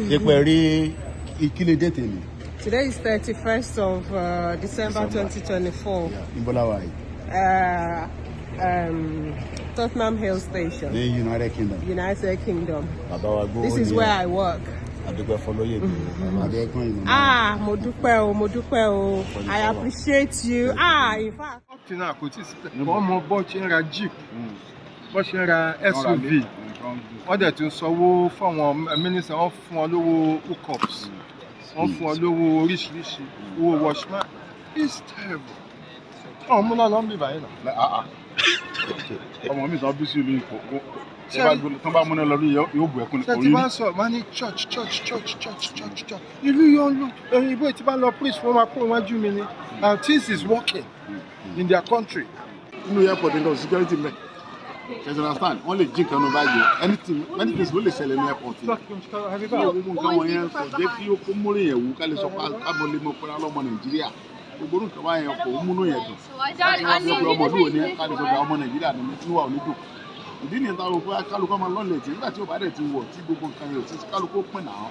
Today is 31st of December 2024. Tottenham Hill Station. The United Kingdom. United Kingdom. This is where I work. Mo dúpẹ́ o. I appreciate you. In fact. Ọmọ bọ́ ṣe ń ra jeep, bọ́ ṣe ń ra SUV, wọ́n dẹ̀ tún sanwó fún àwọn mínísítà, wọ́n fún wọn lówó hookups, wọ́n fún wọn lówó oríṣiríṣi, owó washman. It's terrible. Ọmọ náà ló ń bì báyìí náà. Ọmọ mi sọ bí sí ìlú Ìkó. Tán bá múná lọ rí yóò bù ẹkún orí. Ṣé ti bá ń sọ, máa ní church. Ìlú yóò lọ, òyìnbó ti bá lọ preach fún wa kó wájú mi ni. Things is working in their country. Inú airport nǹkan security mẹ́. You understand? Wọ́n lè jí nǹkan ní báyìí. Anything, many things ló lè ṣẹlẹ̀ ní airport. Gbogbo nǹkan wọ̀nyẹn kò jẹ́ kí ó kó múlò yẹn wú ká lè sọ pé káàbọ̀ lè mọ pẹ́lú ọmọ Nàìjíríà. Gbogbo nǹkan wáyẹn kò múnú yẹn dùn. Láti wá sí ọmọ ọdún òní ká lè sọ pé ọmọ Nàìjíríà ni tí wà onídùn. Ìdí nìyẹn táwọn òkú kálukú máa lọ́lẹ̀ tí nígbà tí ó bá dẹ̀ ti wọ̀ tí gbogbo nǹkan yẹn ò ti kálukú pín náà.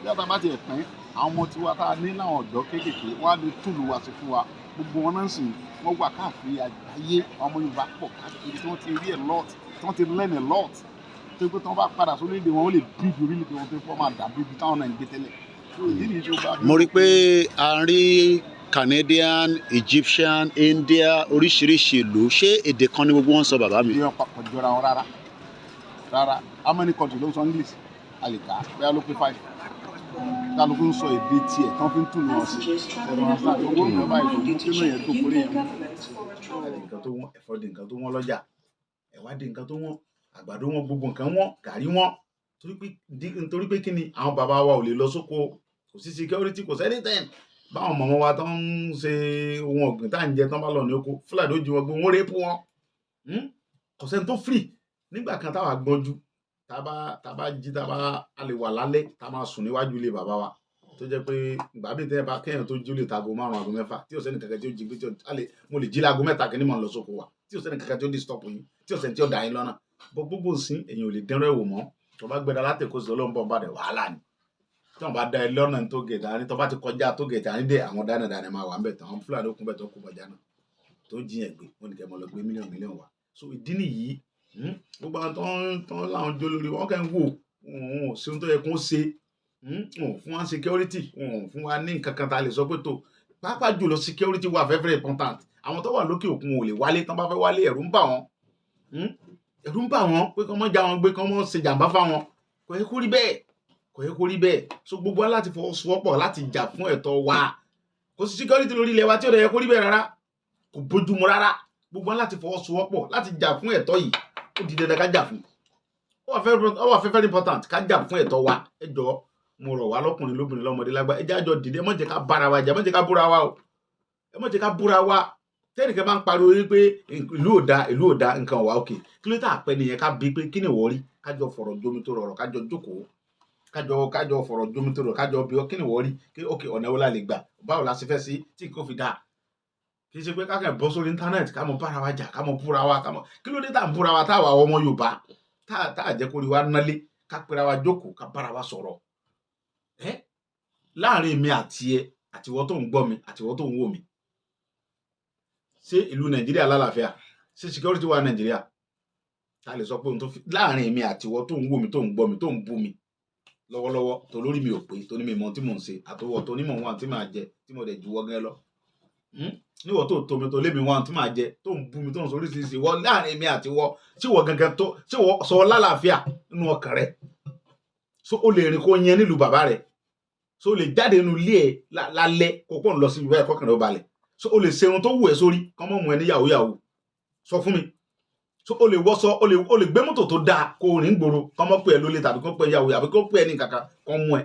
Bí a bá ti ẹ̀ pín, àwọn ọmọ tiwa tá a ní láwọn ọ̀dọ́ kéékèèké wọ́n á lè túlù wa sí fún wa. Gbogbo wọn náà sì wọ́n wà káàkiri àgbáyé ọmọ Yorùbá pọ̀ káàkiri tí wọ́n ti rí a lot tí wọ́n ti learn a lot tó pé tí wọ́n bá padà sórílẹ̀-èdè wọn ó lè bíbi orílẹ̀-èdè wọn tó fọ́ máa dà bíbi táwọn náà ń gbé tẹ́lẹ̀. Mo rí pé a rí Canadian, Egyptian, India oríṣiríṣi ìlú, ṣé èdè kan ni gbogbo wọn sọ bàbá mi? Ìyẹn papọ̀ jọra wọn rárá. How many countries ló ń sọ English? Àlèkà bẹ́ẹ̀ ló pé 5. Kálukú ń sọ èdè tiẹ̀ tán fi ń tún wọn sí. Ẹ̀rọ àṣà owó nǹkan báyìí tó mú kínú yẹn tó kórè yẹn. Nǹkan tó wọ́n, ẹ̀fọ́ di nǹkan tó wọ́n lọ́jà, ẹ̀wà di nǹkan tó wọ́n, àgbàdo wọn, gbogbo nǹkan wọ́n, gàrí wọ́n. Nítorí pé kí ni àwọn bàbá wa ò lè lọ sóko, kò sí security, kò sí anything. Báwọn mọ̀mọ́ wa tán ń ṣe ohun ọ̀gbìn tá à ń jẹ tán bá lọ ní oko, Fúlàní ó jí wọn gbé wọn rẹ́pù wọn. Kò sẹ́ni tó free. Nígbà kan táwa gbọ́njú, tá bá jí a lè wà lálẹ́ tá máa sùn níwájú ilé bàbá wa tó jẹ́ pé ìgbà bíi tẹ́ bá kéèyàn tó jí ó lè ta aago 5 aago 6 tí ò sẹ́ni kankan tí ó jí pé mo lè jí láago 3 kí ni mò ń lọ sóko wa tí ò sẹ́ni kankan tí ó disturb yín tí ò sẹ́ni tí ó dà yín lọ́nà. Gbogbo nsín èyàn ò lè dẹ́rọ̀ ẹ̀wò mọ́ tó bá gbẹdà látẹ̀kọ́ sí ọlọ́run bá dẹ̀ wàhálà ni tí wọ́n bá da ẹ lọ́nà tó gẹ̀ẹ́tà ní tó bá ti kọjá tó gẹ̀ẹ́tà ní dé àwọn dánadáná máa wà ń bẹ̀ tán àwọn Fúlàní ó kún bẹ̀ tó kú bọ̀já náà tó jiyàn gbé wọn ni kẹ́ mọ́ lọ gbé mílíọ̀nù wa. So ìdí nìyí gbogbo àwọn tó ń láwọn jó lórí wọn kẹ́ ń wò wọn ò sí ohun tó yẹ kó ṣe wọn ò fún wa security wọn ò fún wa ní nǹkan kan tá a lè sọ pé tó pàápàá jùlọ security wà very important. Àwọn tó wà lókè òkun ò lè wálé tán bá fẹ́ wálé ẹ̀rù ń bà wọ́n pé kọ́ mọ́ já wọn gbé kọ́ mọ́ ṣe jàǹbá fáwọn kò yẹ kó rí bẹ́ẹ̀ so gbogbo wa láti fọwọ́sowọ́pọ̀ láti jà fún ẹ̀tọ́ wa kò sí security lórí ilẹ̀ wa tí ò yẹ kó rí bẹ́ẹ̀ rárá kò bójúmu rárá gbogbo wa láti fọwọ́sowọ́pọ̀ láti jà fún ẹ̀tọ́ yìí ó di dandan ká jà fún ó wà very important ká jà fún ẹ̀tọ́ wa ẹ jọ̀ọ́ mo rọ̀ wá lọ́kùnrin lóbìnrin lọ́mọdé lágbà ẹ jẹ́ àjọ dìde ẹ má jẹ́ ká bára wa jà ẹ má jẹ́ ká búra wa o ẹ má jẹ́ ká búra wa tẹ́nìkan bá ń pariwo wípé ìlú ò da nǹkan wà òkè kí ló tà pẹ́ nìyẹn ká bí pé kí ni ìwọ rí kájọ fọ̀rọ̀ jomi tó rọrọ̀ kájọ jókòó kájọ fọ̀rọ̀ jomi tó rọrọ̀ kájọ bí ọ kí ni ìwọ rí kí òkè ọ̀nà wo la lè gbà báwo la ṣe fẹ́ sí tí kò fi dáa kì í ṣe pé kákan bọ́ sórí íńtánẹ́ẹ̀tì ká mọ bára wa jà ká mọ búra wa kí ló dé tá à ń búra wa táwa ọmọ Yorùbá tá à jẹ́ kó rí wa nálé ká pera wa jókòó ká bára wa sọ̀rọ̀ láàrin mi àti ẹ àtiwọ́ tó ń gbọ́ mi àtiwọ́ tó ń wò mí ṣé ìlú Nàìjíríà lálàáfíà ṣé security wà Nàìjíríà ta lè sọ pé ohun tó fi láàrin mi àtiwọ́ tó ń wò mí tó ń gbọ́ mi tó ń bú mi lọ́wọ́lọ́wọ́ tó lórí mi ò pé tó ní mi mọ tí mò ń ṣe àtọwọ́ tó ní mò ń wà tí màá jẹ tí mo dẹ̀ juwọ́ gẹ́ lọ níwọ̀ tó tó mi tó lé mi wà tí màá jẹ tó ń bú mi tó ń sọ oríṣiríṣi wọ láàrin mi àtiwọ́ tí wọ́ gangan tó tí wọ́ sọ lálàáfíà nínú ọkàn rẹ so o lè rìn kó yẹn nílùú bàbá rẹ so o lè jáde nínú ilé ẹ lálẹ́ kó pọ̀ ń lọ sí ibi báyìí kọ́kànlá ó balẹ̀ so o lè ṣe ohun tó wù ẹ́ sórí kọ́ mọ́ mú ẹ ní yahoo sọ fún mi so o lè wọ́sọ o lè gbé mọ́tò tó dáa kó o rìn gbòòrò kọ́ mọ́ pé ẹ lólè tàbí kó pé yahoo àbí kó pé ẹ ní kankan kọ́ mú ẹ